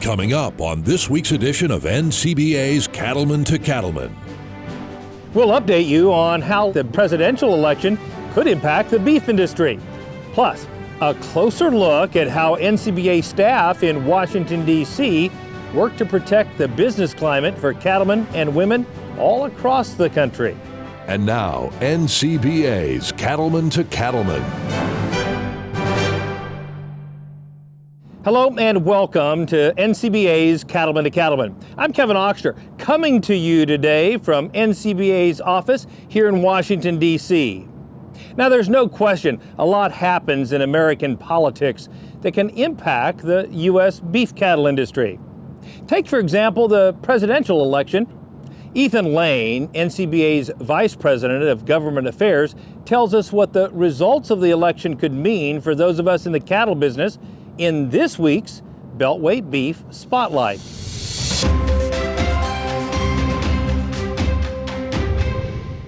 Coming up on this week's edition of NCBA's Cattlemen to Cattlemen. We'll update you on how the presidential election could impact the beef industry. Plus, a closer look at how NCBA staff in Washington, D.C. work to protect the business climate for cattlemen and women all across the country. And now, NCBA's Cattlemen to Cattlemen. Hello and welcome to NCBA's Cattlemen to Cattlemen. I'm Kevin Oxter, coming to you today from NCBA's office here in Washington, D.C. Now, there's no question a lot happens in American politics that can impact the U.S. beef cattle industry. Take, for example, the presidential election. Ethan Lane, NCBA's Vice President of Government Affairs, tells us what the results of the election could mean for those of us in the cattle business in this week's Beltway Beef Spotlight.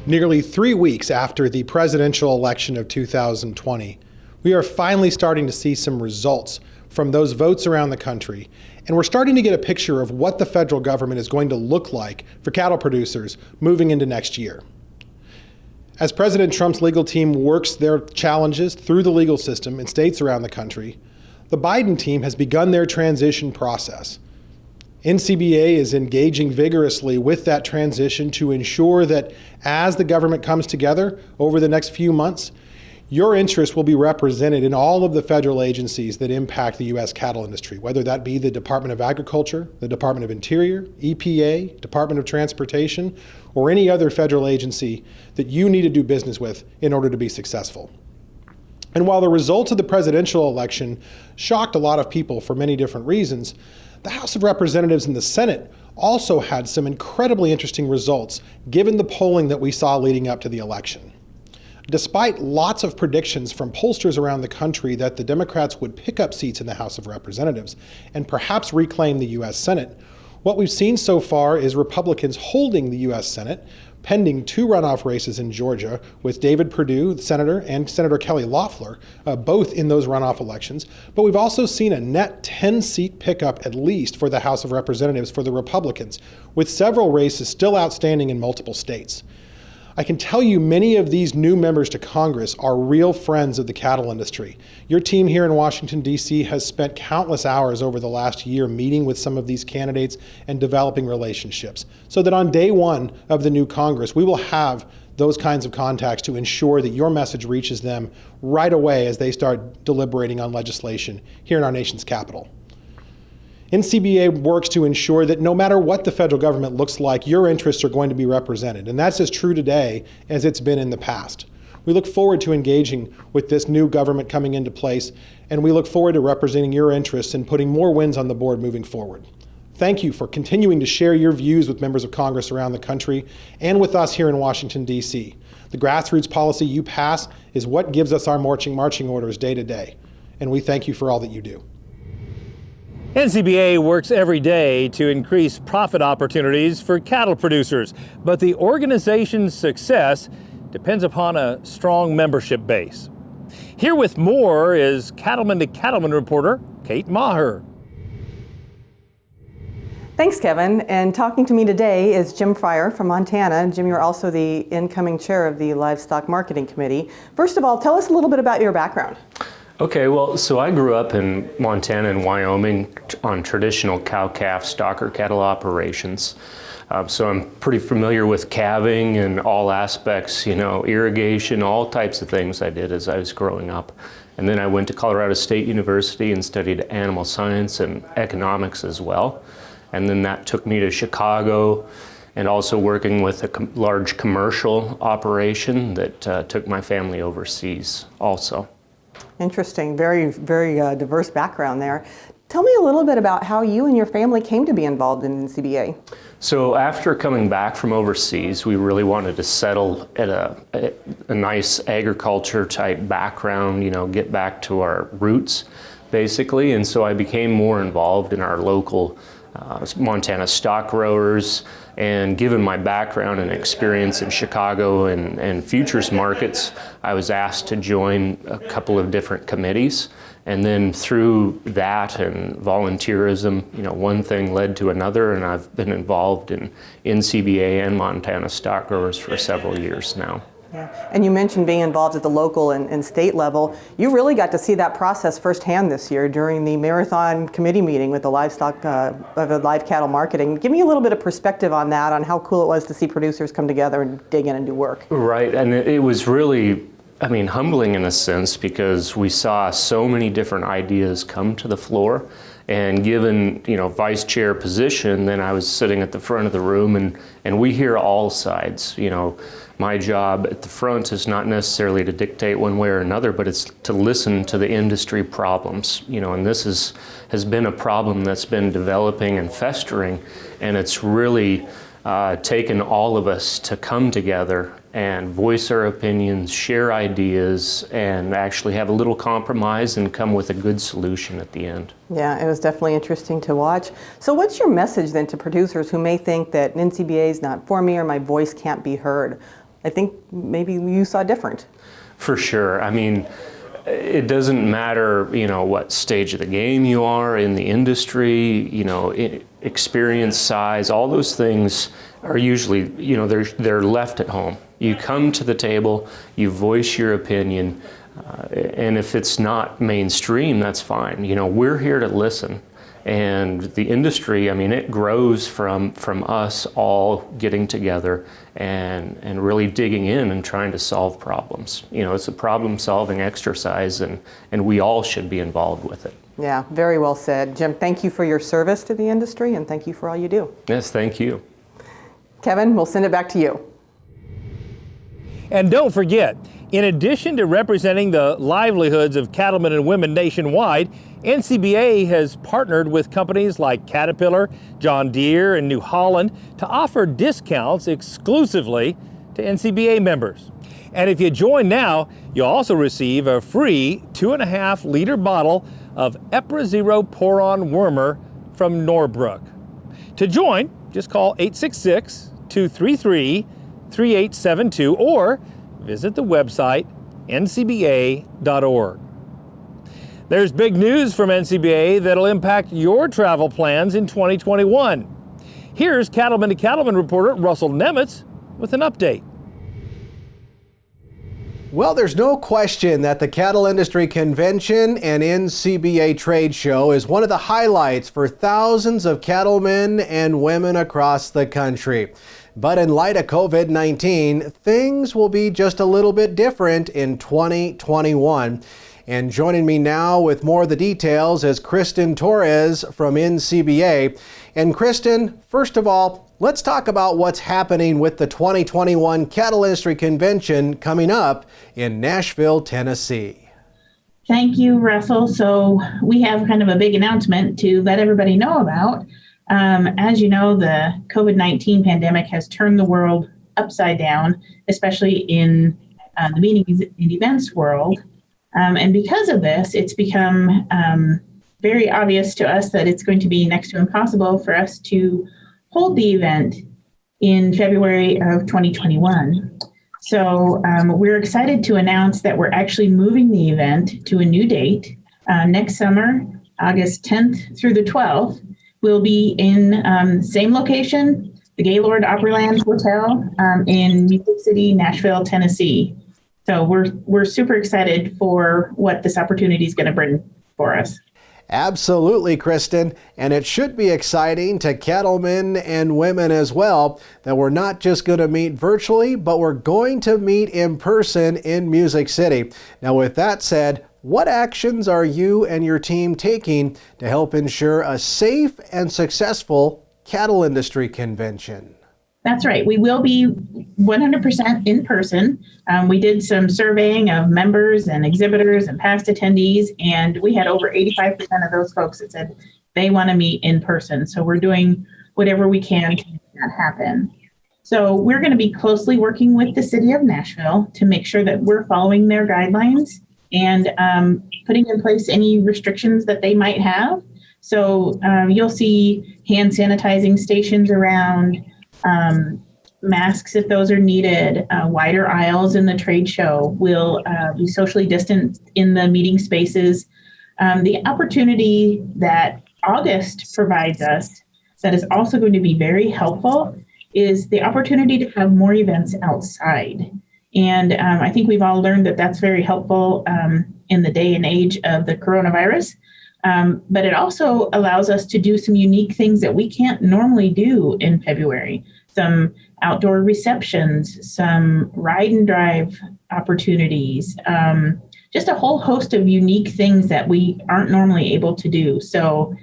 Nearly 3 weeks after the presidential election of 2020, we are finally starting to see some results from those votes around the country, and we're starting to get a picture of what the federal government is going to look like for cattle producers moving into next year. As President Trump's legal team works their challenges through the legal system in states around the country, the Biden team has begun their transition process. NCBA is engaging vigorously with that transition to ensure that as the government comes together over the next few months, your interests will be represented in all of the federal agencies that impact the U.S. cattle industry, whether that be the Department of Agriculture, the Department of Interior, EPA, Department of Transportation, or any other federal agency that you need to do business with in order to be successful. And while the results of the presidential election shocked a lot of people for many different reasons, the House of Representatives and the Senate also had some incredibly interesting results given the polling that we saw leading up to the election. Despite lots of predictions from pollsters around the country that the Democrats would pick up seats in the House of Representatives and perhaps reclaim the U.S. Senate, what we've seen so far is Republicans holding the U.S. Senate, pending 2 runoff races in Georgia with David Perdue, the senator, and Senator Kelly Loeffler, both in those runoff elections. But we've also seen a net 10-seat pickup at least for the House of Representatives for the Republicans, with several races still outstanding in multiple states. I can tell you many of these new members to Congress are real friends of the cattle industry. Your team here in Washington, D.C. has spent countless hours over the last year meeting with some of these candidates and developing relationships, so that on day one of the new Congress, we will have those kinds of contacts to ensure that your message reaches them right away as they start deliberating on legislation here in our nation's capital. NCBA works to ensure that no matter what the federal government looks like, your interests are going to be represented. And that's as true today as it's been in the past. We look forward to engaging with this new government coming into place, and we look forward to representing your interests and putting more wins on the board moving forward. Thank you for continuing to share your views with members of Congress around the country and with us here in Washington, D.C. The grassroots policy you pass is what gives us our marching orders day to day, and we thank you for all that you do. NCBA works every day to increase profit opportunities for cattle producers, but the organization's success depends upon a strong membership base. Here with more is Cattlemen to Cattlemen reporter Kate Maher. Thanks, Kevin. And talking to me today is Jim Fryer from Montana. Jim, you're also the incoming chair of the Livestock Marketing Committee. First of all, tell us a little bit about your background. Okay, well, so I grew up in Montana and Wyoming on traditional cow-calf stocker cattle operations. So I'm pretty familiar with calving and all aspects, irrigation, all types of things I did as I was growing up. And then I went to Colorado State University and studied animal science and economics as well. And then that took me to Chicago and also working with a large commercial operation that took my family overseas also. Interesting, very, very diverse background there. Tell me a little bit about how you and your family came to be involved in NCBA. So after coming back from overseas, we really wanted to settle at a nice agriculture type background, get back to our roots basically. And so I became more involved in our local Montana stock growers, and given my background and experience in Chicago and futures markets, I was asked to join a couple of different committees. And then through that and volunteerism, one thing led to another, and I've been involved in NCBA and Montana stock growers for several years now. Yeah. And you mentioned being involved at the local and state level. You really got to see that process firsthand this year during the marathon committee meeting with the livestock, the live cattle marketing. Give me a little bit of perspective on that, on how cool it was to see producers come together and dig in and do work. Right, and it was really, humbling in a sense, because we saw so many different ideas come to the floor. And given, vice chair position, then I was sitting at the front of the room, and we hear all sides. My job at the front is not necessarily to dictate one way or another, but it's to listen to the industry problems. And this has been a problem that's been developing and festering, and it's really taken all of us to come together and voice our opinions, share ideas, and actually have a little compromise and come with a good solution at the end. Yeah, it was definitely interesting to watch. So what's your message then to producers who may think that NCBA is not for me or my voice can't be heard? I think maybe you saw different. For sure. It doesn't matter, what stage of the game you are in the industry, experience, size, all those things are usually, they're left at home. You come to the table, you voice your opinion, and if it's not mainstream, that's fine. We're here to listen. And the industry, it grows from us all getting together and really digging in and trying to solve problems. It's a problem-solving exercise, and we all should be involved with it. Yeah, very well said. Jim, thank you for your service to the industry, and thank you for all you do. Yes, thank you. Kevin, we'll send it back to you. And don't forget, in addition to representing the livelihoods of cattlemen and women nationwide, NCBA has partnered with companies like Caterpillar, John Deere, and New Holland to offer discounts exclusively to NCBA members. And if you join now, you'll also receive a free 2.5-liter bottle of Epra-Zero Pour-On Wormer from Norbrook. To join, just call 866-233-3872 or visit the website ncba.org. There's big news from NCBA that'll impact your travel plans in 2021. Here's Cattlemen to Cattlemen reporter Russell Nemitz with an update. Well, there's no question that the Cattle Industry Convention and NCBA trade show is one of the highlights for thousands of cattlemen and women across the country. But in light of COVID-19, things will be just a little bit different in 2021. And joining me now with more of the details is Kristen Torres from NCBA. And Kristen, first of all, let's talk about what's happening with the 2021 Cattle Industry Convention coming up in Nashville, Tennessee. Thank you, Russell. So we have kind of a big announcement to let everybody know about. As you know, the COVID-19 pandemic has turned the world upside down, especially in the meetings and events world. And because of this, it's become very obvious to us that it's going to be next to impossible for us to hold the event in February of 2021. So we're excited to announce that we're actually moving the event to a new date. Next summer, August 10th through the 12th, we'll be in same location, the Gaylord Opryland Hotel in Music City, Nashville, Tennessee. So we're super excited for what this opportunity is going to bring for us. Absolutely, Kristen. And it should be exciting to cattlemen and women as well that we're not just going to meet virtually, but we're going to meet in person in Music City. Now, with that said, what actions are you and your team taking to help ensure a safe and successful cattle industry convention? That's right. We will be 100% in person. We did some surveying of members and exhibitors and past attendees, and we had over 85% of those folks that said they want to meet in person. So we're doing whatever we can to make that happen. So we're going to be closely working with the city of Nashville to make sure that we're following their guidelines and putting in place any restrictions that they might have. So you'll see hand sanitizing stations around, masks if those are needed, wider aisles in the trade show. We'll be socially distant in the meeting spaces. The opportunity that August provides us that is also going to be very helpful is the opportunity to have more events outside. And I think we've all learned that that's very helpful in the day and age of the coronavirus. But it also allows us to do some unique things that we can't normally do in February. Some outdoor receptions, some ride and drive opportunities, just a whole host of unique things that we aren't normally able to do. So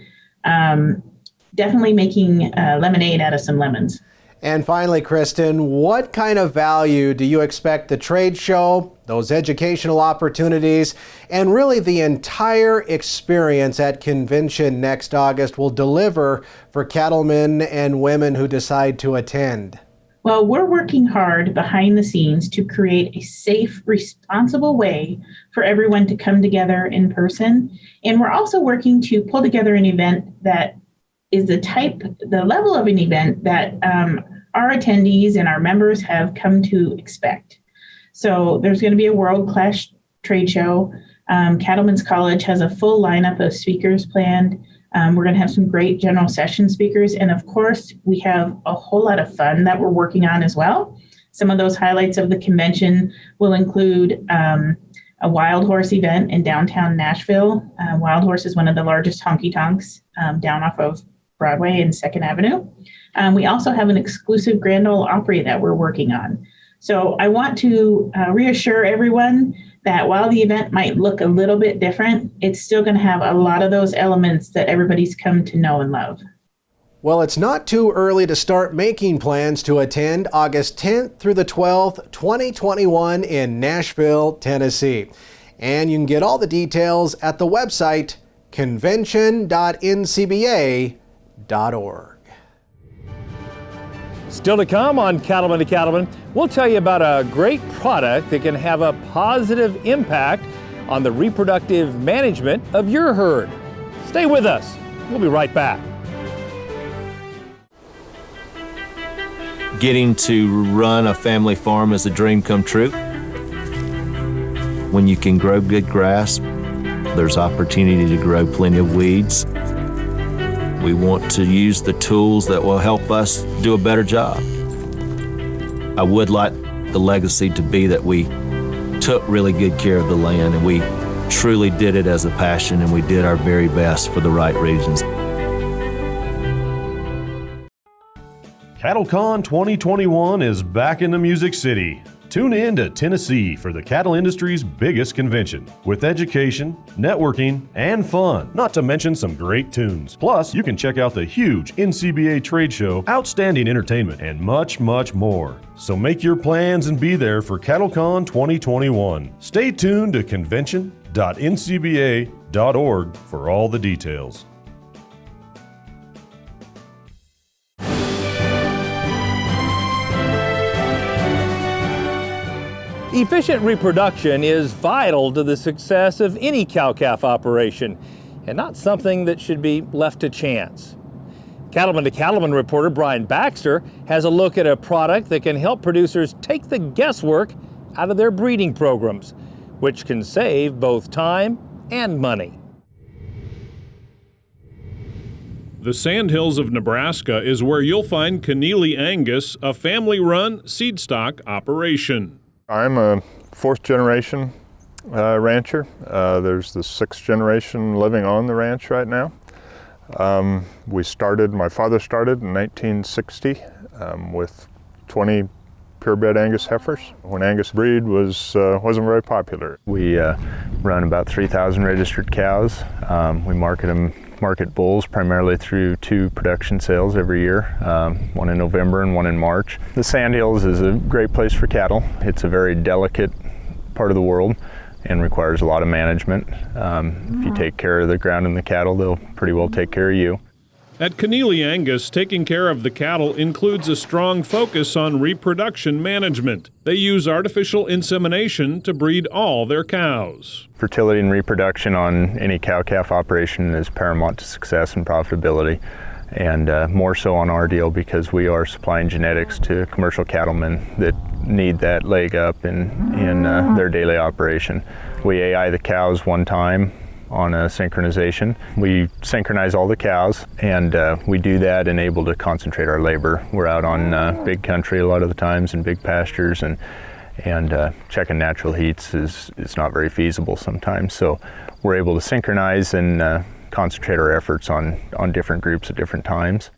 definitely making lemonade out of some lemons. And finally, Kristen, what kind of value do you expect the trade show, those educational opportunities, and really the entire experience at convention next August will deliver for cattlemen and women who decide to attend? Well, we're working hard behind the scenes to create a safe, responsible way for everyone to come together in person. And we're also working to pull together an event that is the level of an event that our attendees and our members have come to expect. So there's going to be a world-class trade show. Cattlemen's College has a full lineup of speakers planned. We're going to have some great general session speakers. And of course, we have a whole lot of fun that we're working on as well. Some of those highlights of the convention will include a wild horse event in downtown Nashville. Wild Horse is one of the largest honky-tonks down off of Broadway and 2nd Avenue. We also have an exclusive Grand Ole Opry that we're working on. So I want to reassure everyone that while the event might look a little bit different, it's still going to have a lot of those elements that everybody's come to know and love. Well, it's not too early to start making plans to attend August 10th through the 12th, 2021 in Nashville, Tennessee. And you can get all the details at the website convention.ncba.org. Still to come on Cattlemen to Cattlemen, we'll tell you about a great product that can have a positive impact on the reproductive management of your herd. Stay with us. We'll be right back. Getting to run a family farm is a dream come true. When you can grow good grass, there's opportunity to grow plenty of weeds. We want to use the tools that will help us do a better job. I would like the legacy to be that we took really good care of the land and we truly did it as a passion and we did our very best for the right reasons. CattleCon 2021 is back in the Music City. Tune in to Tennessee for the cattle industry's biggest convention with education, networking, and fun, not to mention some great tunes. Plus, you can check out the huge NCBA trade show, outstanding entertainment, and much, much more. So make your plans and be there for CattleCon 2021. Stay tuned to convention.ncba.org for all the details. Efficient reproduction is vital to the success of any cow-calf operation, and not something that should be left to chance. Cattlemen to Cattlemen reporter Brian Baxter has a look at a product that can help producers take the guesswork out of their breeding programs, which can save both time and money. The Sandhills of Nebraska is where you'll find Keneally Angus, a family-run seed stock operation. I'm a fourth generation rancher. There's the sixth generation living on the ranch right now. My father started in 1960 with 20 purebred Angus heifers when Angus breed wasn't very popular. We run about 3,000 registered cows. We market bulls primarily through 2 production sales every year, one in November and one in March. The Sandhills is a great place for cattle. It's a very delicate part of the world and requires a lot of management. If you take care of the ground and the cattle, they'll pretty well take care of you. At Keneally Angus, taking care of the cattle includes a strong focus on reproduction management. They use artificial insemination to breed all their cows. Fertility and reproduction on any cow-calf operation is paramount to success and profitability, and more so on our deal because we are supplying genetics to commercial cattlemen that need that leg up in their daily operation. We AI the cows one time on a synchronization. We synchronize all the cows, and we do that and able to concentrate our labor. We're out on big country a lot of the times in big pastures, and checking natural heats is not very feasible sometimes. So we're able to synchronize and concentrate our efforts on different groups at different times.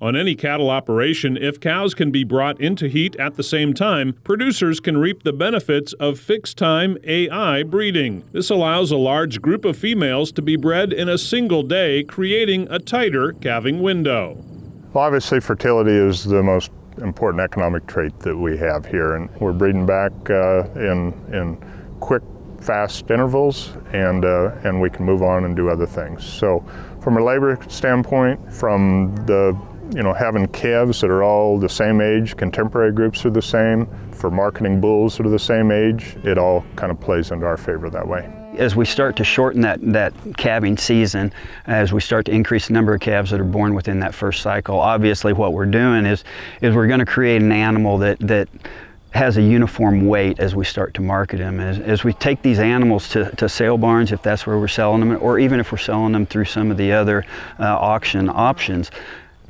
On any cattle operation, if cows can be brought into heat at the same time, producers can reap the benefits of fixed-time AI breeding. This allows a large group of females to be bred in a single day, creating a tighter calving window. Well, obviously fertility is the most important economic trait that we have here, and we're breeding back in quick, fast intervals, and we can move on and do other things. So from a labor standpoint, from the having calves that are all the same age, contemporary groups are the same, for marketing bulls that are the same age, it all kind of plays into our favor that way. As we start to shorten that calving season, as we start to increase the number of calves that are born within that first cycle, obviously what we're doing is we're going to create an animal that has a uniform weight as we start to market them. As we take these animals to sale barns, if that's where we're selling them, or even if we're selling them through some of the other auction options,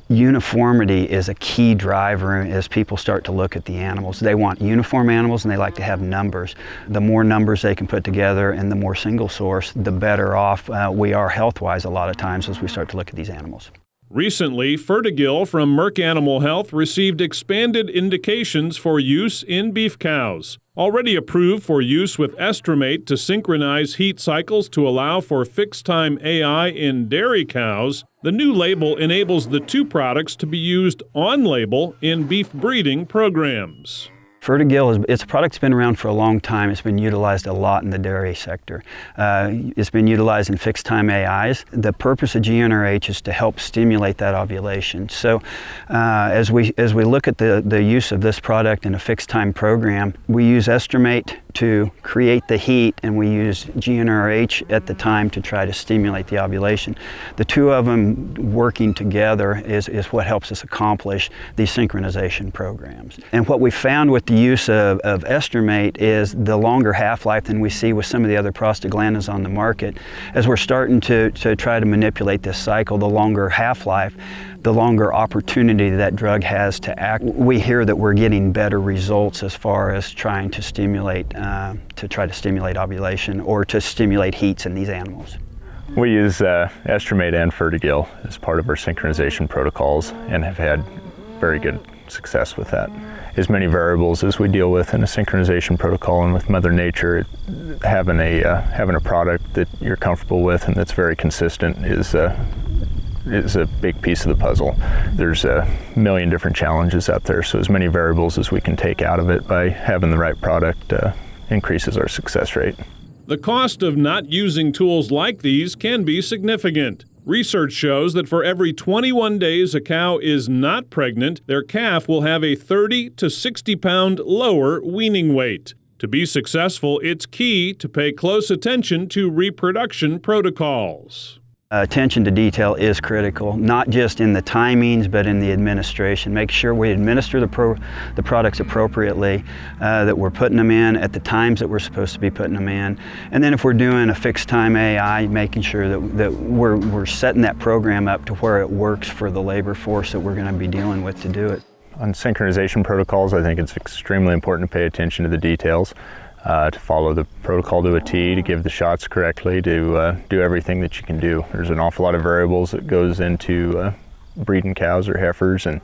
uniformity is a key driver as people start to look at the animals. They want uniform animals, and they like to have numbers. The more numbers they can put together and the more single source, the better off we are health-wise a lot of times as we start to look at these animals. Recently, Fertigil from Merck Animal Health received expanded indications for use in beef cows. Already approved for use with Estromate to synchronize heat cycles to allow for fixed-time AI in dairy cows, the new label enables the two products to be used on-label in beef breeding programs. Fertigil, it's a product that's been around for a long time. It's been utilized a lot in the dairy sector. It's been utilized in fixed-time AIs. The purpose of GnRH is to help stimulate that ovulation. So as we look at the use of this product in a fixed-time program, we use Estromate to create the heat, and we use GnRH at the time to try to stimulate the ovulation. The two of them working together is what helps us accomplish these synchronization programs. And what we found with the use of Estromate is the longer half-life than we see with some of the other prostaglandins on the market. As we're starting to try to manipulate this cycle, the longer half-life, the longer opportunity that drug has to act. We hear that we're getting better results as far as trying to stimulate, ovulation or to stimulate heats in these animals. We use Estromate and Fertigil as part of our synchronization protocols and have had very good success with that. As many variables as we deal with in a synchronization protocol, and with Mother Nature, having a product that you're comfortable with and that's very consistent is a big piece of the puzzle. There's a million different challenges out there, so as many variables as we can take out of it by having the right product increases our success rate. The cost of not using tools like these can be significant. Research shows that for every 21 days a cow is not pregnant, their calf will have a 30 to 60 pound lower weaning weight. To be successful, it's key to pay close attention to reproduction protocols. Attention to detail is critical, not just in the timings, but in the administration. Make sure we administer the products appropriately, that we're putting them in at the times that we're supposed to be putting them in. And then if we're doing a fixed time AI, making sure that we're setting that program up to where it works for the labor force that we're going to be dealing with to do it. On synchronization protocols, I think it's extremely important to pay attention to the details. To follow the protocol to a T, to give the shots correctly, to do everything that you can do. There's an awful lot of variables that goes into breeding cows or heifers, and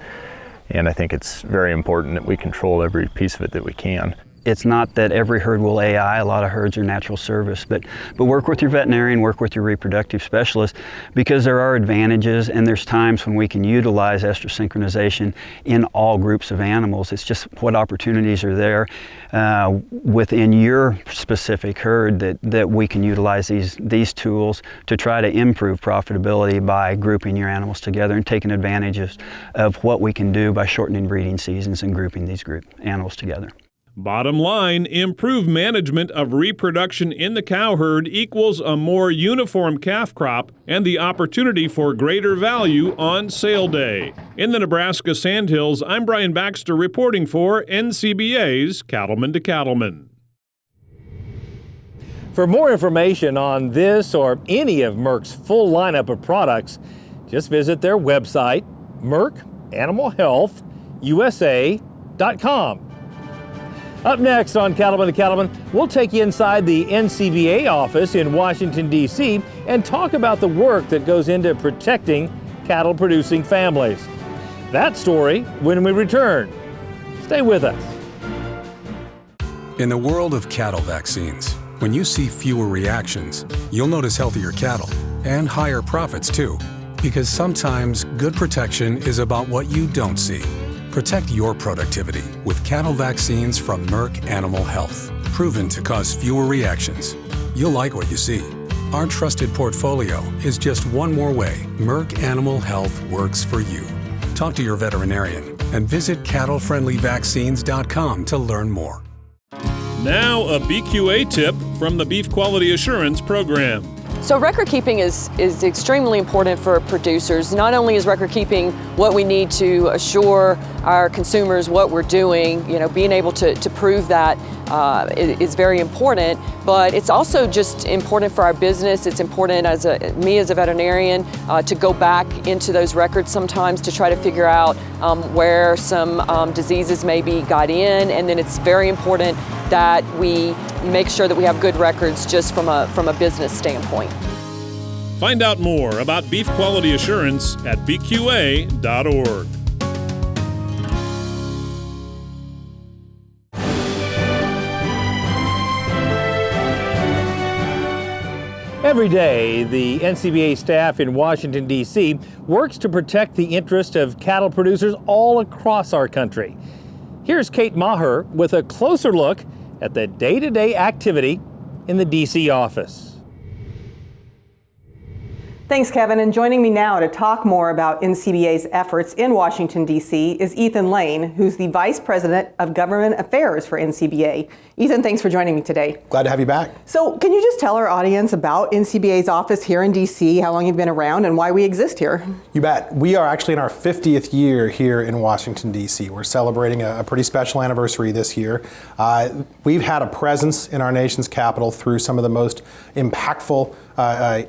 I think it's very important that we control every piece of it that we can. It's not that every herd will AI, a lot of herds are natural service, but work with your veterinarian, work with your reproductive specialist, because there are advantages and there's times when we can utilize estrus synchronization in all groups of animals. It's just what opportunities are there within your specific herd that we can utilize these tools to try to improve profitability by grouping your animals together and taking advantage of what we can do by shortening breeding seasons and grouping these animals together. Bottom line, improved management of reproduction in the cow herd equals a more uniform calf crop and the opportunity for greater value on sale day. In the Nebraska Sandhills, I'm Brian Baxter reporting for NCBA's Cattlemen to Cattlemen. For more information on this or any of Merck's full lineup of products, just visit their website, mercanimalhealthusa.com. Up next on Cattlemen to Cattlemen, we'll take you inside the NCBA office in Washington, D.C. and talk about the work that goes into protecting cattle-producing families. That story when we return. Stay with us. In the world of cattle vaccines, when you see fewer reactions, you'll notice healthier cattle and higher profits too. Because sometimes good protection is about what you don't see. Protect your productivity with cattle vaccines from Merck Animal Health. Proven to cause fewer reactions. You'll like what you see. Our trusted portfolio is just one more way Merck Animal Health works for you. Talk to your veterinarian and visit cattlefriendlyvaccines.com to learn more. Now a BQA tip from the Beef Quality Assurance Program. So record keeping is extremely important for producers. Not only is record keeping what we need to assure our consumers what we're doing, being able to prove that is very important, but it's also just important for our business. It's important me as a veterinarian to go back into those records sometimes to try to figure out where some diseases maybe got in, and then it's very important that we make sure that we have good records just from a business standpoint. Find out more about beef quality assurance at bqa.org. Every day, the NCBA staff in Washington, D.C. works to protect the interest of cattle producers all across our country. Here's Kate Maher with a closer look at the day-to-day activity in the D.C. office. Thanks, Kevin. And joining me now to talk more about NCBA's efforts in Washington, D.C. is Ethan Lane, who's the Vice President of Government Affairs for NCBA. Ethan, thanks for joining me today. Glad to have you back. So can you just tell our audience about NCBA's office here in D.C., how long you've been around, and why we exist here? You bet. We are actually in our 50th year here in Washington, D.C. We're celebrating a pretty special anniversary this year. We've had a presence in our nation's capital through some of the most impactful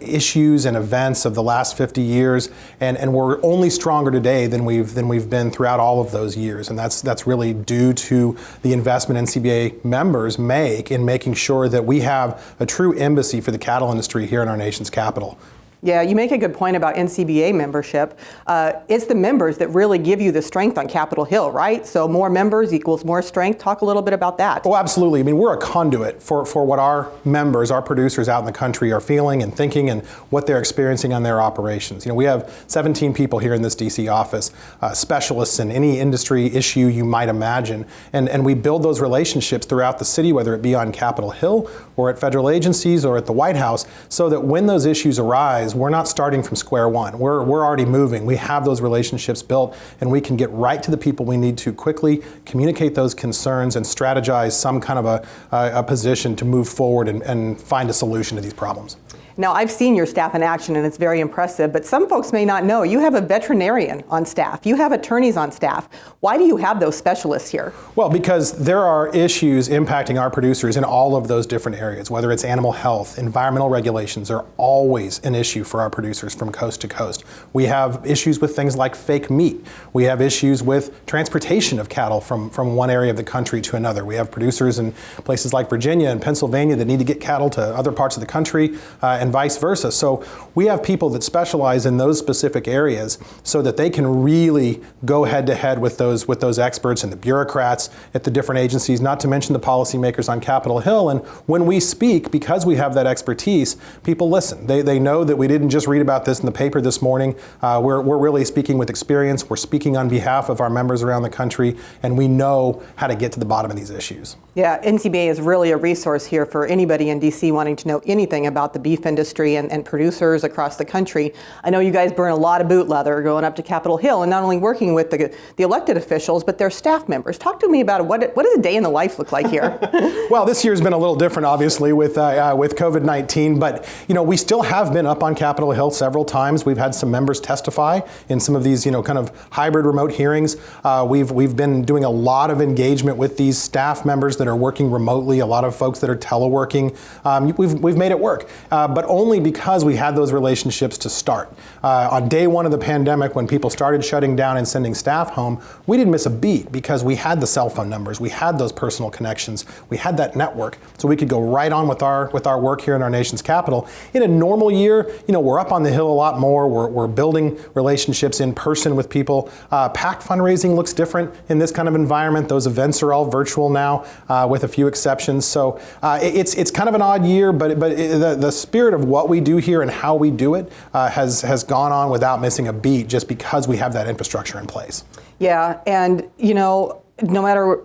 issues and events of the last 50 years, and we're only stronger today than we've been throughout all of those years, and that's really due to the investment NCBA members make in making sure that we have a true embassy for the cattle industry here in our nation's capital. Yeah, you make a good point about NCBA membership. It's the members that really give you the strength on Capitol Hill, right? So more members equals more strength. Talk a little bit about that. Oh, absolutely. I mean, we're a conduit for what our members, our producers out in the country are feeling and thinking and what they're experiencing on their operations. We have 17 people here in this DC office, specialists in any industry issue you might imagine. And we build those relationships throughout the city, whether it be on Capitol Hill or at federal agencies or at the White House, so that when those issues arise, we're not starting from square one. We're already moving. We have those relationships built, and we can get right to the people we need to quickly communicate those concerns and strategize some kind of a position to move forward and find a solution to these problems. Now, I've seen your staff in action, and it's very impressive, but some folks may not know you have a veterinarian on staff. You have attorneys on staff. Why do you have those specialists here? Well, because there are issues impacting our producers in all of those different areas, whether it's animal health, environmental regulations are always an issue for our producers from coast to coast. We have issues with things like fake meat. We have issues with transportation of cattle from one area of the country to another. We have producers in places like Virginia and Pennsylvania that need to get cattle to other parts of the country, and vice versa. So we have people that specialize in those specific areas so that they can really go head to head with those experts and the bureaucrats at the different agencies, not to mention the policymakers on Capitol Hill. And when we speak, because we have that expertise, people listen. They know that we didn't just read about this in the paper this morning. We're really speaking with experience. We're speaking on behalf of our members around the country, and we know how to get to the bottom of these issues. Yeah, NCBA is really a resource here for anybody in DC wanting to know anything about the beef industry and producers across the country. I know you guys burn a lot of boot leather going up to Capitol Hill and not only working with the elected officials, but their staff members. Talk to me about what does a day in the life look like here? Well, this year's been a little different, obviously, with COVID-19, but we still have been up on Capitol Hill several times. We've had some members testify in some of these, kind of hybrid remote hearings. We've been doing a lot of engagement with these staff members that are working remotely, a lot of folks that are teleworking. We've made it work, but only because we had those relationships to start. On day one of the pandemic, when people started shutting down and sending staff home, we didn't miss a beat because we had the cell phone numbers, we had those personal connections, we had that network, so we could go right on with our work here in our nation's capital. In a normal year, we're up on the Hill a lot more. We're building relationships in person with people. PAC fundraising looks different in this kind of environment. Those events are all virtual now, with a few exceptions. So it's kind of an odd year, but the spirit of what we do here and how we do it has gone on without missing a beat, just because we have that infrastructure in place. Yeah, and no matter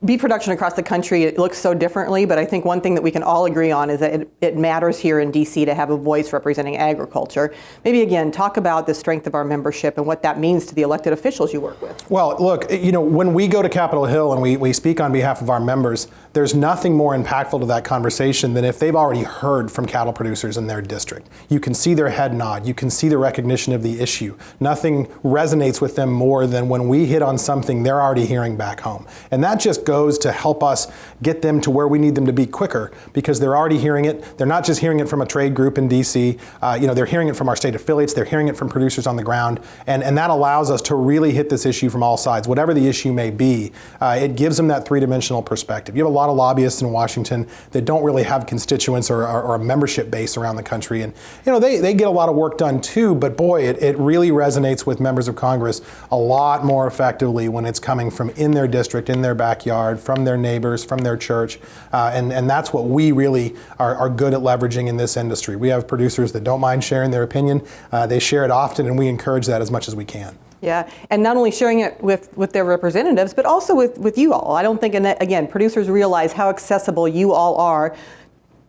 beef production across the country, it looks so differently, but I think one thing that we can all agree on is that it matters here in D.C. to have a voice representing agriculture. Maybe again, talk about the strength of our membership and what that means to the elected officials you work with. Well, look, when we go to Capitol Hill and we speak on behalf of our members, there's nothing more impactful to that conversation than if they've already heard from cattle producers in their district. You can see their head nod. You can see the recognition of the issue. Nothing resonates with them more than when we hit on something they're already hearing back home. And that just goes to help us get them to where we need them to be quicker, because they're already hearing it. They're not just hearing it from a trade group in DC. They're hearing it from our state affiliates. They're hearing it from producers on the ground. And that allows us to really hit this issue from all sides, whatever the issue may be. It gives them that three-dimensional perspective. You have a lot of lobbyists in Washington that don't really have constituents or a membership base around the country. And they get a lot of work done too, but boy, it really resonates with members of Congress a lot more effectively when it's coming from in their district, in their backyard, from their neighbors, from their church, and that's what we really are good at leveraging in this industry. We have producers that don't mind sharing their opinion. They share it often, and we encourage that as much as we can. Yeah, and not only sharing it with their representatives, but also with you all. I don't think, again, producers realize how accessible you all are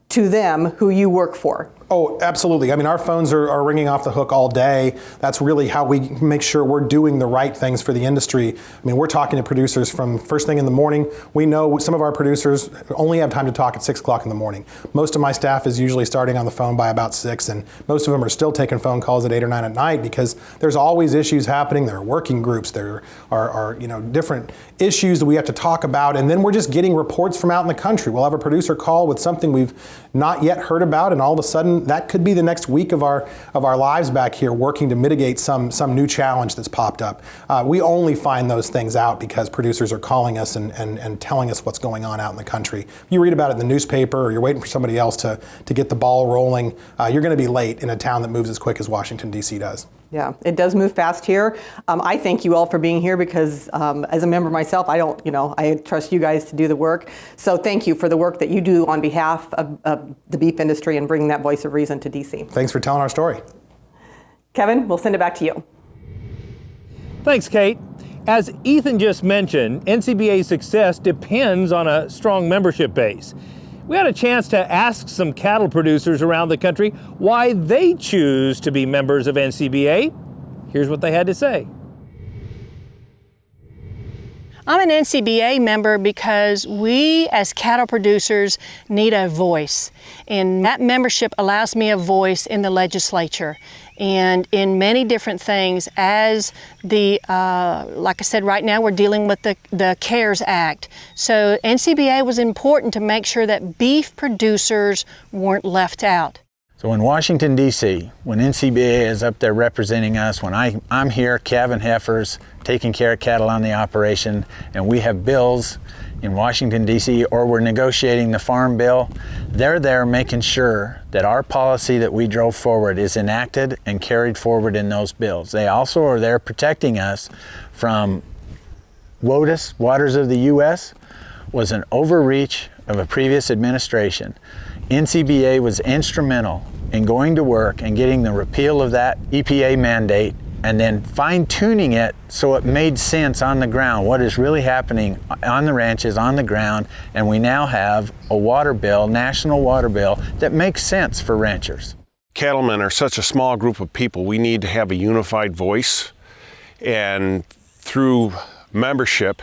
to them who you work for. Oh, absolutely. I mean, our phones are ringing off the hook all day. That's really how we make sure we're doing the right things for the industry. I mean, we're talking to producers from first thing in the morning. We know some of our producers only have time to talk at 6 o'clock in the morning. Most of my staff is usually starting on the phone by about 6, and most of them are still taking phone calls at 8 or 9 at night, because there's always issues happening. There are working groups. There are different issues that we have to talk about, and then we're just getting reports from out in the country. We'll have a producer call with something we've not yet heard about, and all of a sudden that could be the next week of our lives back here, working to mitigate some new challenge that's popped up. We only find those things out because producers are calling us and telling us what's going on out in the country. If you read about it in the newspaper, or you're waiting for somebody else to get the ball rolling, you're going to be late in a town that moves as quick as Washington, D.C. does. Yeah, it does move fast here. I thank you all for being here, because as a member myself, I trust you guys to do the work. So thank you for the work that you do on behalf of the beef industry and bringing that voice of reason to DC. Thanks for telling our story. Kevin, we'll send it back to you. Thanks, Kate. As Ethan just mentioned, NCBA's success depends on a strong membership base. We had a chance to ask some cattle producers around the country why they choose to be members of NCBA. Here's what they had to say. I'm an NCBA member because we as cattle producers need a voice, and that membership allows me a voice in the legislature and in many different things. As like I said, right now we're dealing with the CARES Act. So NCBA was important to make sure that beef producers weren't left out. So in Washington, D.C., when NCBA is up there representing us, when I'm here calving heifers, taking care of cattle on the operation, and we have bills in Washington, D.C., or we're negotiating the farm bill, they're there making sure that our policy that we drove forward is enacted and carried forward in those bills. They also are there protecting us from WOTUS, Waters of the U.S., was an overreach of a previous administration. NCBA was instrumental in going to work and getting the repeal of that EPA mandate, and then fine-tuning it so it made sense on the ground, what is really happening on the ranches, on the ground, and we now have a water bill, national water bill, that makes sense for ranchers. Cattlemen are such a small group of people. We need to have a unified voice, and through membership,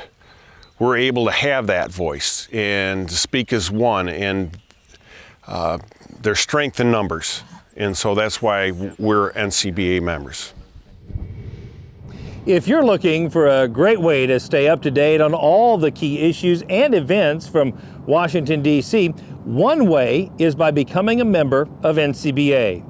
we're able to have that voice and to speak as one, and there's strength in numbers. And so that's why we're NCBA members. If you're looking for a great way to stay up to date on all the key issues and events from Washington, D.C., one way is by becoming a member of NCBA.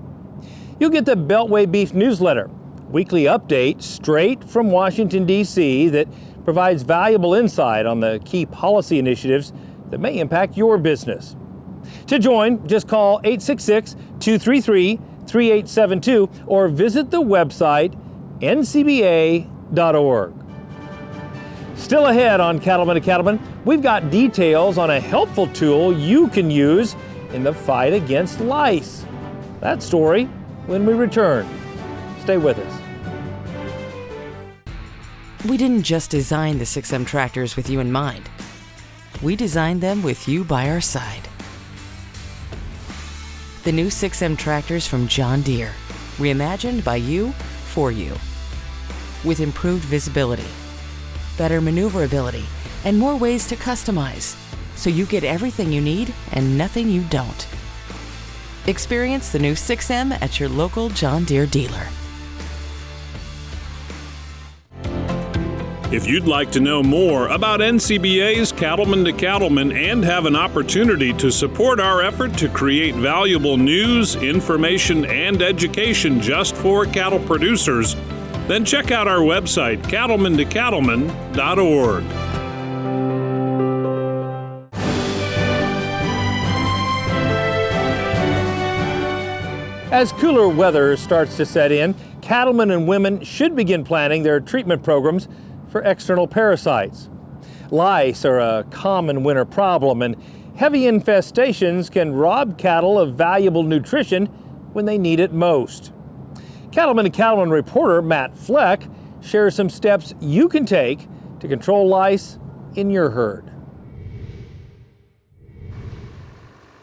You'll get the Beltway Beef newsletter, weekly update straight from Washington, D.C. that provides valuable insight on the key policy initiatives that may impact your business. To join, just call 866-233-3872 or visit the website ncba.org. Still ahead on Cattlemen to Cattlemen, we've got details on a helpful tool you can use in the fight against lice. That story when we return. Stay with us. We didn't just design the 6M tractors with you in mind. We designed them with you by our side. The new 6M tractors from John Deere, reimagined by you, for you. With improved visibility, better maneuverability, and more ways to customize, so you get everything you need and nothing you don't. Experience the new 6M at your local John Deere dealer. If you'd like to know more about NCBA's Cattlemen to Cattlemen and have an opportunity to support our effort to create valuable news, information, and education just for cattle producers, then check out our website, cattlementocattlemen.org. As cooler weather starts to set in, cattlemen and women should begin planning their treatment programs for external parasites. Lice are a common winter problem, and heavy infestations can rob cattle of valuable nutrition when they need it most. Cattlemen to Cattlemen reporter Matt Fleck shares some steps you can take to control lice in your herd.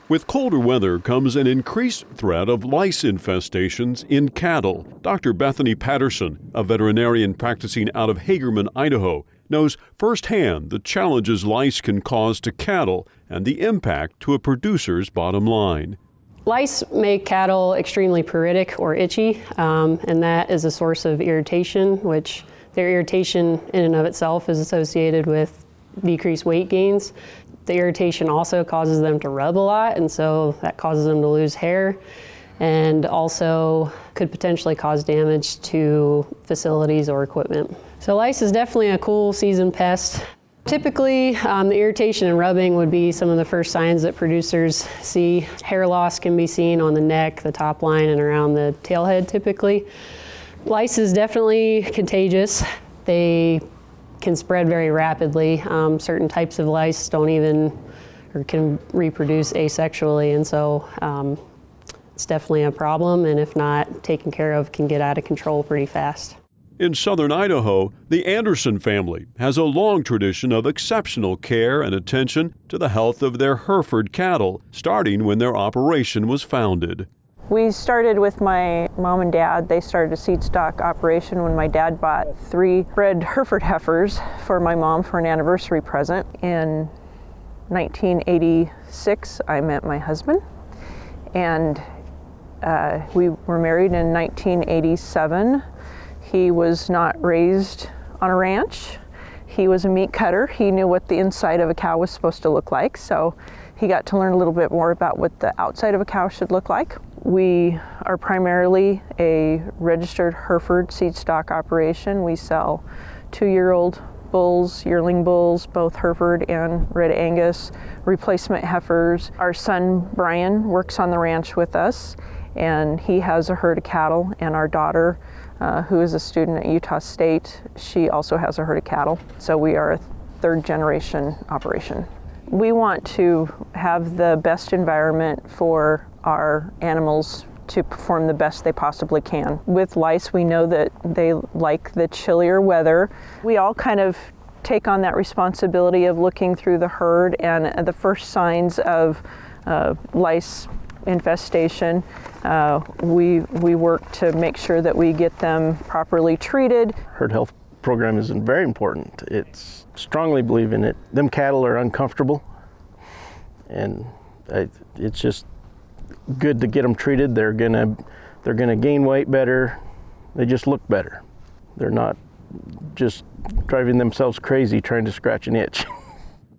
With colder weather comes an increased threat of lice infestations in cattle. Dr. Bethany Patterson, a veterinarian practicing out of Hagerman, Idaho, knows firsthand the challenges lice can cause to cattle and the impact to a producer's bottom line. Lice make cattle extremely pruritic or itchy, and that is a source of irritation, which their irritation in and of itself is associated with decreased weight gains. The irritation also causes them to rub a lot, and so that causes them to lose hair, and also could potentially cause damage to facilities or equipment. So lice is definitely a cool season pest. Typically, the irritation and rubbing would be some of the first signs that producers see. Hair loss can be seen on the neck, the top line, and around the tailhead typically. Lice is definitely contagious. They can spread very rapidly. Certain types of lice don't even or can reproduce asexually, and so it's definitely a problem, and if not taken care of, can get out of control pretty fast. In southern Idaho, the Anderson family has a long tradition of exceptional care and attention to the health of their Hereford cattle, starting when their operation was founded. We started with my mom and dad. They started a seed stock operation when my dad bought 3 bred Hereford heifers for my mom for an anniversary present. In 1986, I met my husband, and we were married in 1987. He was not raised on a ranch. He was a meat cutter. He knew what the inside of a cow was supposed to look like, so he got to learn a little bit more about what the outside of a cow should look like. We are primarily a registered Hereford seed stock operation. We sell 2-year-old bulls, yearling bulls, both Hereford and Red Angus, replacement heifers. Our son Brian works on the ranch with us, and he has a herd of cattle, and our daughter, who is a student at Utah State, she also has a herd of cattle. So we are a 3rd generation operation. We want to have the best environment for our animals to perform the best they possibly can. With lice, we know that they like the chillier weather. We all kind of take on that responsibility of looking through the herd, and the first signs of lice infestation, we work to make sure that we get them properly treated. Herd health program is very important. It's strongly believe in it. Them cattle are uncomfortable, and it's just good to get them treated. They're gonna gain weight better. They just look better. They're not just driving themselves crazy trying to scratch an itch.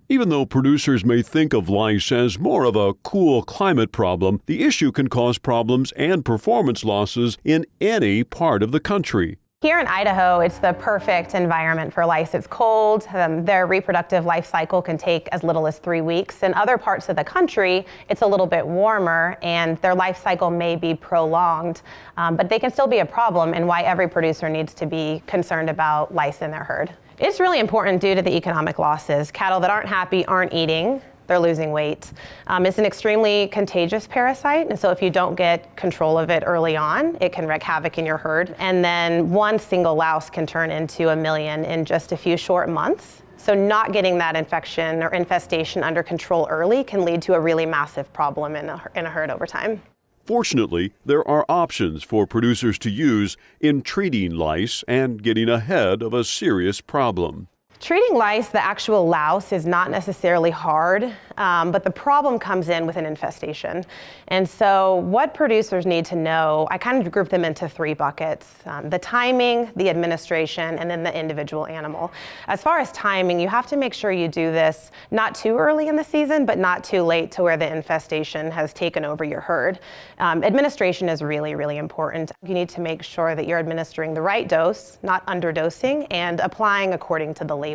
Even though producers may think of lice as more of a cool climate problem, the issue can cause problems and performance losses in any part of the country. Here in Idaho, it's the perfect environment for lice. It's cold. Their reproductive life cycle can take as little as 3 weeks. In other parts of the country, it's a little bit warmer and their life cycle may be prolonged, but they can still be a problem, and why every producer needs to be concerned about lice in their herd. It's really important due to the economic losses. Cattle that aren't happy aren't eating. They're losing weight. It's an extremely contagious parasite, and so if you don't get control of it early on, it can wreak havoc in your herd. And then one single louse can turn into 1 million in just a few short months. So not getting that infection or infestation under control early can lead to a really massive problem in a herd over time. Fortunately, there are options for producers to use in treating lice and getting ahead of a serious problem. Treating lice, the actual louse, is not necessarily hard, but the problem comes in with an infestation. And so what producers need to know, I kind of group them into 3 buckets: the timing, the administration, and then the individual animal. As far as timing, you have to make sure you do this not too early in the season, but not too late to where the infestation has taken over your herd. Administration is really, really important. You need to make sure that you're administering the right dose, not underdosing, and applying according to the label.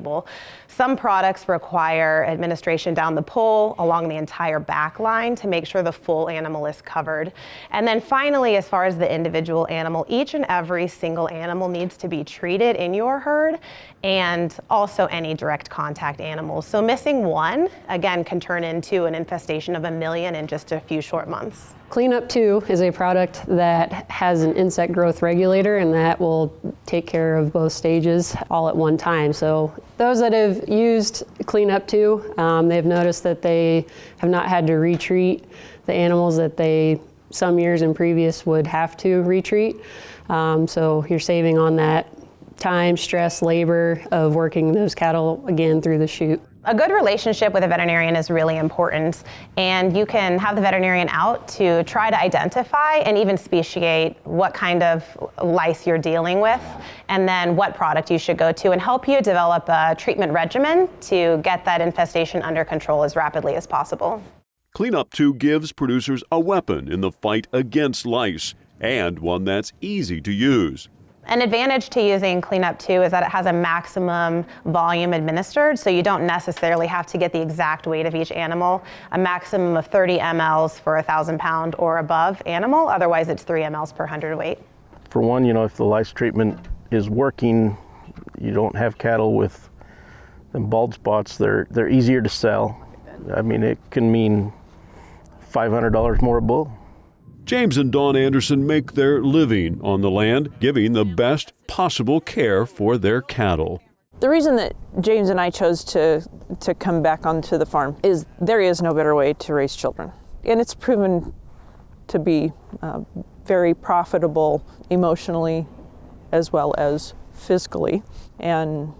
Some products require administration down the pole along the entire back line to make sure the full animal is covered. And then finally, as far as the individual animal, each and every single animal needs to be treated in your herd, and also any direct contact animals. So missing one, again, can turn into an infestation of 1 million in just a few short months. Cleanup 2 is a product that has an insect growth regulator, and that will take care of both stages all at one time. So those that have used Cleanup 2, they've noticed that they have not had to retreat the animals that they some years in previous would have to retreat. So you're saving on that time, stress, labor of working those cattle again through the chute. A good relationship with a veterinarian is really important, and you can have the veterinarian out to try to identify and even speciate what kind of lice you're dealing with, and then what product you should go to, and help you develop a treatment regimen to get that infestation under control as rapidly as possible. Cleanup 2 gives producers a weapon in the fight against lice, and one that's easy to use. An advantage to using Cleanup 2 is that it has a maximum volume administered, so you don't necessarily have to get the exact weight of each animal. A maximum of 30 mLs for a 1,000-pound or above animal, otherwise it's 3 mLs per hundredweight. For one, if the lice treatment is working, you don't have cattle with them bald spots. They're easier to sell. I mean, it can mean $500 more a bull. James and Dawn Anderson make their living on the land, giving the best possible care for their cattle. The reason that James and I chose to come back onto the farm is there is no better way to raise children. And it's proven to be very profitable emotionally as well as physically. And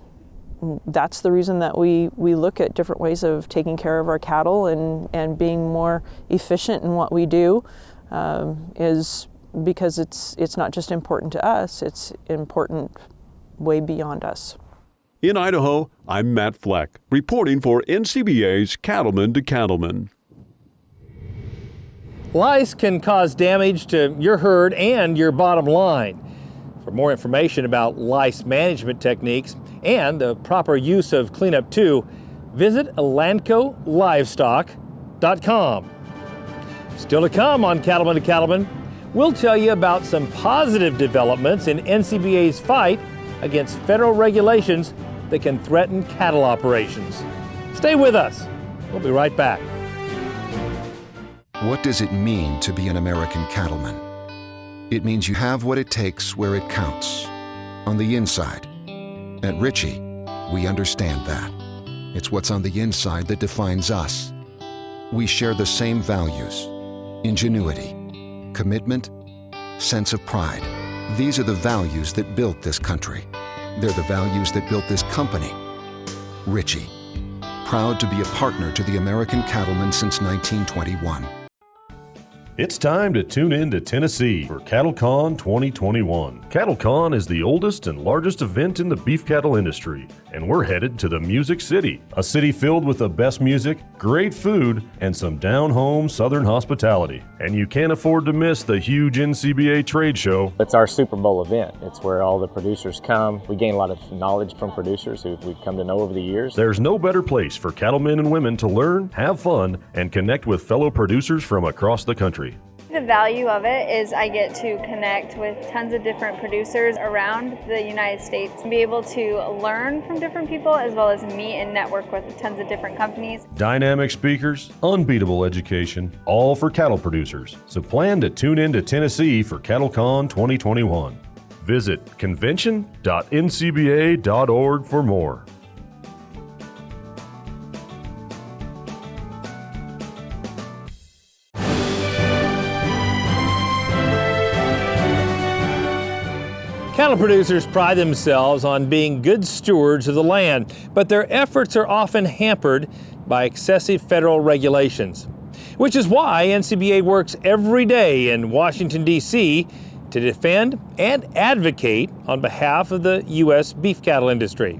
that's the reason that we look at different ways of taking care of our cattle and being more efficient in what we do. Is because it's not just important to us, it's important way beyond us. In Idaho, I'm Matt Fleck, reporting for NCBA's Cattlemen to Cattlemen. Lice can cause damage to your herd and your bottom line. For more information about lice management techniques and the proper use of Cleanup 2, visit elanco-livestock.com. Still to come on Cattlemen to Cattlemen, we'll tell you about some positive developments in NCBA's fight against federal regulations that can threaten cattle operations. Stay with us. We'll be right back. What does it mean to be an American cattleman? It means you have what it takes where it counts, on the inside. At Ritchie, we understand that. It's what's on the inside that defines us. We share the same values: ingenuity, commitment, sense of pride. These are the values that built this country. They're the values that built this company. Ritchie, proud to be a partner to the American cattlemen since 1921. It's time to tune in to Tennessee for CattleCon 2021. CattleCon is the oldest and largest event in the beef cattle industry, and we're headed to the Music City, a city filled with the best music, great food, and some down-home southern hospitality. And you can't afford to miss the huge NCBA trade show. It's our Super Bowl event. It's where all the producers come. We gain a lot of knowledge from producers who we've come to know over the years. There's no better place for cattlemen and women to learn, have fun, and connect with fellow producers from across the country. The value of it is I get to connect with tons of different producers around the United States and be able to learn from different people as well as meet and network with tons of different companies. Dynamic speakers, unbeatable education, all for cattle producers. So plan to tune in to Tennessee for CattleCon 2021. Visit convention.ncba.org for more. Cattle producers pride themselves on being good stewards of the land, but their efforts are often hampered by excessive federal regulations, which is why NCBA works every day in Washington, D.C. to defend and advocate on behalf of the U.S. beef cattle industry.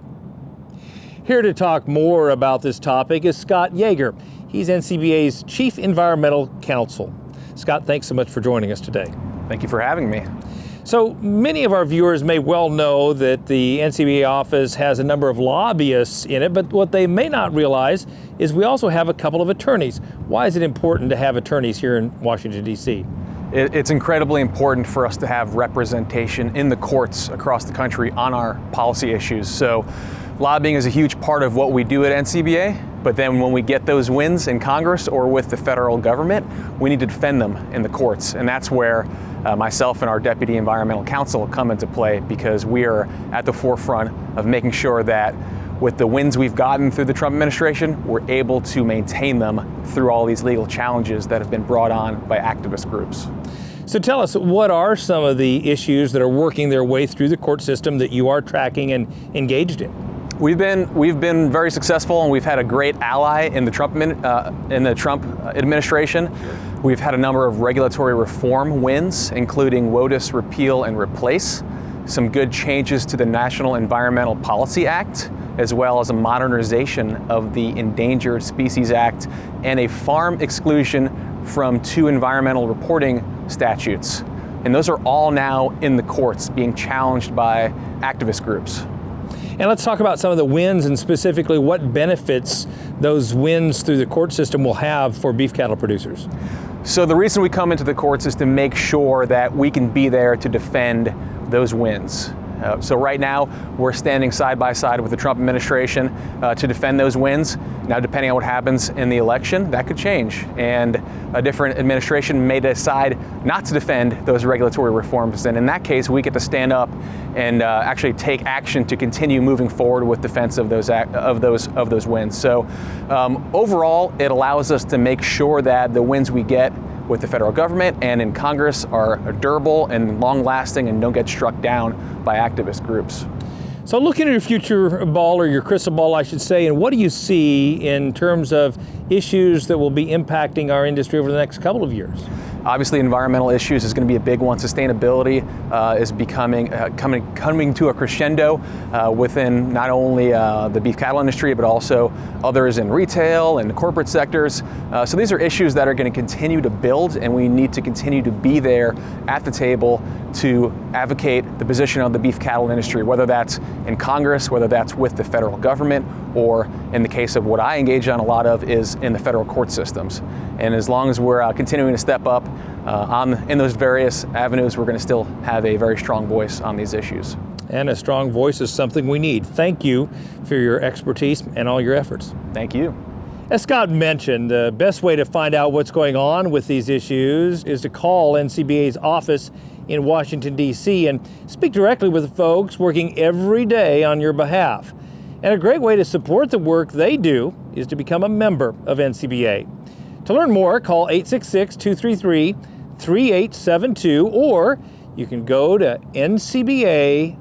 Here to talk more about this topic is Scott Yeager. He's NCBA's Chief Environmental Counsel. Scott, thanks so much for joining us today. Thank you for having me. So many of our viewers may well know that the NCBA office has a number of lobbyists in it, but what they may not realize is we also have a couple of attorneys. Why is it important to have attorneys here in Washington, D.C.? It's incredibly important for us to have representation in the courts across the country on our policy issues. So lobbying is a huge part of what we do at NCBA, but then when we get those wins in Congress or with the federal government, we need to defend them in the courts. And that's where myself and our Deputy Environmental Counsel come into play, because we are at the forefront of making sure that with the wins we've gotten through the Trump administration, we're able to maintain them through all these legal challenges that have been brought on by activist groups. So tell us, what are some of the issues that are working their way through the court system that you are tracking and engaged in? We've been very successful, and we've had a great ally in the Trump administration. We've had a number of regulatory reform wins, including WOTUS repeal and replace, some good changes to the National Environmental Policy Act, as well as a modernization of the Endangered Species Act and a farm exclusion from 2 environmental reporting statutes. And those are all now in the courts being challenged by activist groups. And let's talk about some of the wins and specifically what benefits those wins through the court system will have for beef cattle producers. So the reason we come into the courts is to make sure that we can be there to defend those wins. So right now, we're standing side by side with the Trump administration to defend those wins. Now, depending on what happens in the election, that could change. And a different administration may decide not to defend those regulatory reforms. And in that case, we get to stand up and actually take action to continue moving forward with defense of those wins. So overall, it allows us to make sure that the wins we get with the federal government and in Congress are durable and long-lasting and don't get struck down by activist groups. So looking at your future ball, or your crystal ball, I should say, and what do you see in terms of issues that will be impacting our industry over the next couple of years? Obviously, environmental issues is going to be a big one. Sustainability is becoming coming to a crescendo within not only the beef cattle industry, but also others in retail and corporate sectors. So these are issues that are going to continue to build, and we need to continue to be there at the table to advocate the position of the beef cattle industry, whether that's in Congress, whether that's with the federal government, or in the case of what I engage on a lot of is in the federal court systems. And as long as we're continuing to step up in those various avenues, we're going to still have a very strong voice on these issues. And a strong voice is something we need. Thank you for your expertise and all your efforts. Thank you. As Scott mentioned, the best way to find out what's going on with these issues is to call NCBA's office in Washington, D.C. and speak directly with folks working every day on your behalf. And a great way to support the work they do is to become a member of NCBA. To learn more, call 866-233-3872, or you can go to ncba.org.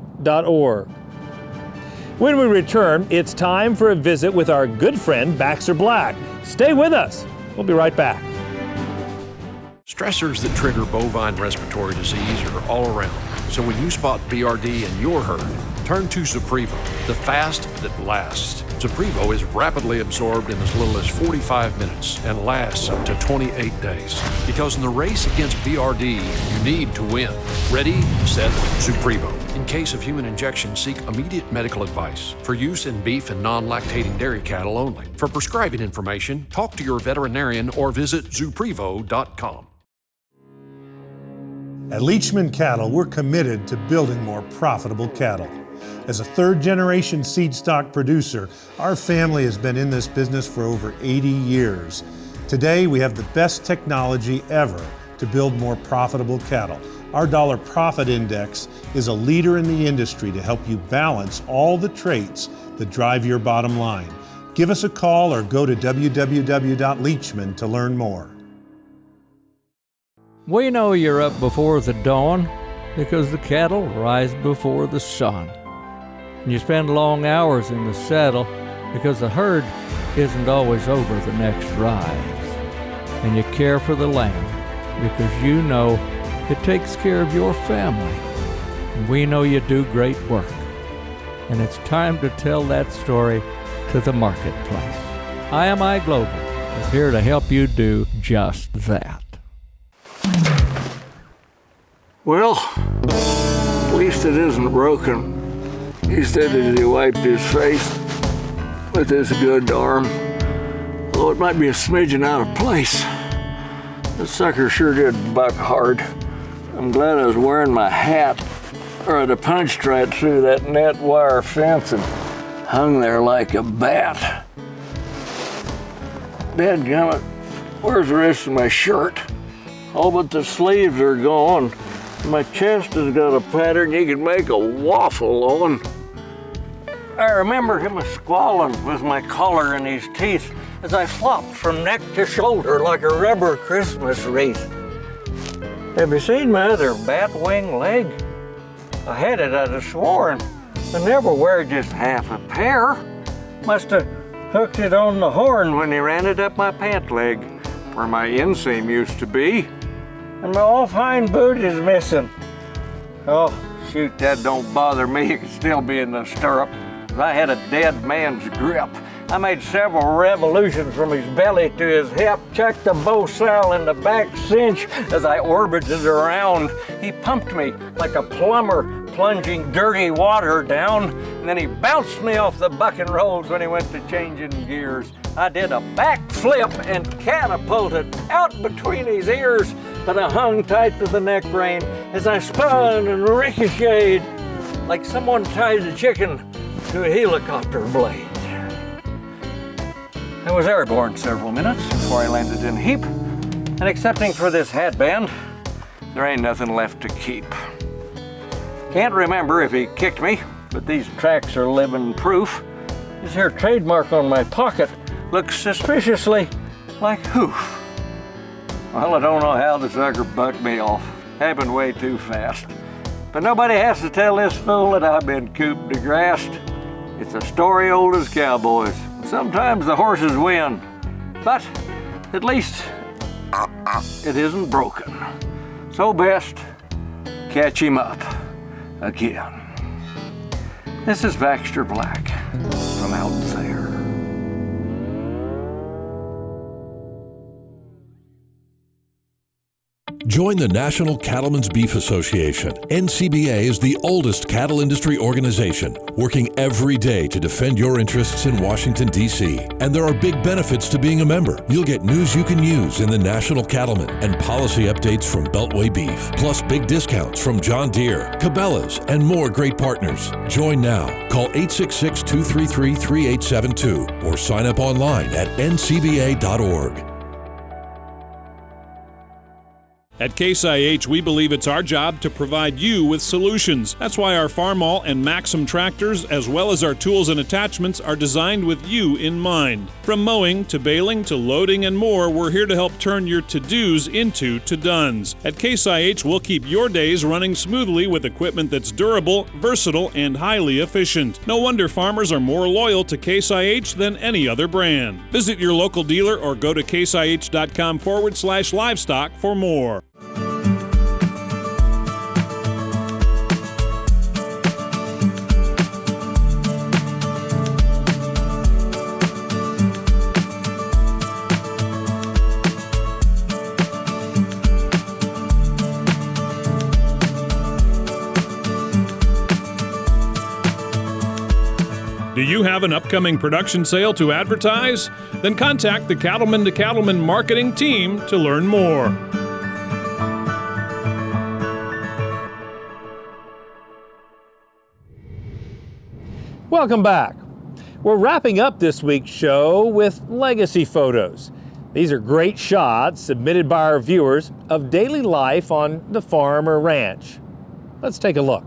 When we return, it's time for a visit with our good friend Baxter Black. Stay with us. We'll be right back. Stressors that trigger bovine respiratory disease are all around. So when you spot BRD in your herd, turn to Zuprevo, the fast that lasts. Zuprevo is rapidly absorbed in as little as 45 minutes and lasts up to 28 days. Because in the race against BRD, you need to win. Ready, set, Zuprevo. In case of human injection, seek immediate medical advice. For use in beef and non-lactating dairy cattle only. For prescribing information, talk to your veterinarian or visit Zuprevo.com. At Leachman Cattle, we're committed to building more profitable cattle. As a third-generation seed stock producer, our family has been in this business for over 80 years. Today, we have the best technology ever to build more profitable cattle. Our dollar profit index is a leader in the industry to help you balance all the traits that drive your bottom line. Give us a call or go to www.leachman to learn more. We know you're up before the dawn because the cattle rise before the sun. And you spend long hours in the saddle because the herd isn't always over the next rise. And you care for the land because you know it takes care of your family. And we know you do great work. And it's time to tell that story to the marketplace. IMI Global is here to help you do just that. Well, at least it isn't broken. He said as he wiped his face with his good arm, although it might be a smidgen out of place. The sucker sure did buck hard. I'm glad I was wearing my hat, or I'd have punched right through that net wire fence and hung there like a bat. Dadgummit, where's the rest of my shirt? All but the sleeves are gone. My chest has got a pattern you could make a waffle on. I remember him squalling with my collar in his teeth as I flopped from neck to shoulder like a rubber Christmas wreath. Have you seen my other bat wing leg? I had it, I'd have sworn. I never wear just half a pair. Must have hooked it on the horn when he ran it up my pant leg, where my inseam used to be. And my off-hind boot is missing. Oh, shoot, that don't bother me. It could still be in the stirrup. I had a dead man's grip. I made several revolutions from his belly to his hip, checked the bow sail in the back cinch as I orbited around. He pumped me like a plumber plunging dirty water down, and then he bounced me off the bucking rolls when he went to changing gears. I did a backflip and catapulted out between his ears, but I hung tight to the neck rein as I spun and ricocheted like someone tied a chicken to a helicopter blade. I was airborne several minutes before I landed in heap, and excepting for this hatband, there ain't nothing left to keep. Can't remember if he kicked me, but these tracks are living proof. This here trademark on my pocket looks suspiciously like hoof. Well, I don't know how the sucker bucked me off. Happened way too fast. But nobody has to tell this fool that I've been cooped to grassed. It's a story old as cowboys. Sometimes the horses win, but at least it isn't broken. So best catch him up again. This is Baxter Black from out there. Join the National Cattlemen's Beef Association. NCBA is the oldest cattle industry organization, working every day to defend your interests in Washington, D.C. And there are big benefits to being a member. You'll get news you can use in the National Cattlemen and policy updates from Beltway Beef, plus big discounts from John Deere, Cabela's, and more great partners. Join now. Call 866-233-3872 or sign up online at ncba.org. At Case IH, we believe it's our job to provide you with solutions. That's why our Farmall and Maxim tractors, as well as our tools and attachments, are designed with you in mind. From mowing to baling to loading and more, we're here to help turn your to-dos into to-dones. At Case IH, we'll keep your days running smoothly with equipment that's durable, versatile, and highly efficient. No wonder farmers are more loyal to Case IH than any other brand. Visit your local dealer or go to caseih.com/livestock for more. Do you have an upcoming production sale to advertise? Then contact the Cattlemen to Cattlemen marketing team to learn more. Welcome back. We're wrapping up this week's show with legacy photos. These are great shots submitted by our viewers of daily life on the farm or ranch. Let's take a look.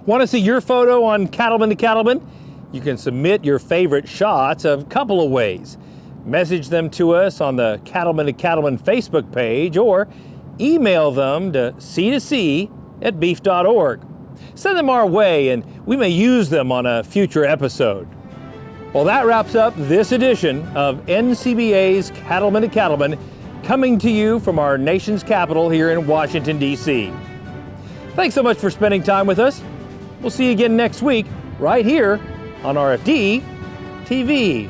Want to see your photo on Cattlemen to Cattlemen? You can submit your favorite shots a couple of ways. Message them to us on the Cattlemen to Cattlemen Facebook page or email them to c2c@beef.org. Send them our way and we may use them on a future episode. Well, that wraps up this edition of NCBA's Cattlemen to Cattlemen, coming to you from our nation's capital here in Washington, D.C. Thanks so much for spending time with us. We'll see you again next week, right here on RFD TV.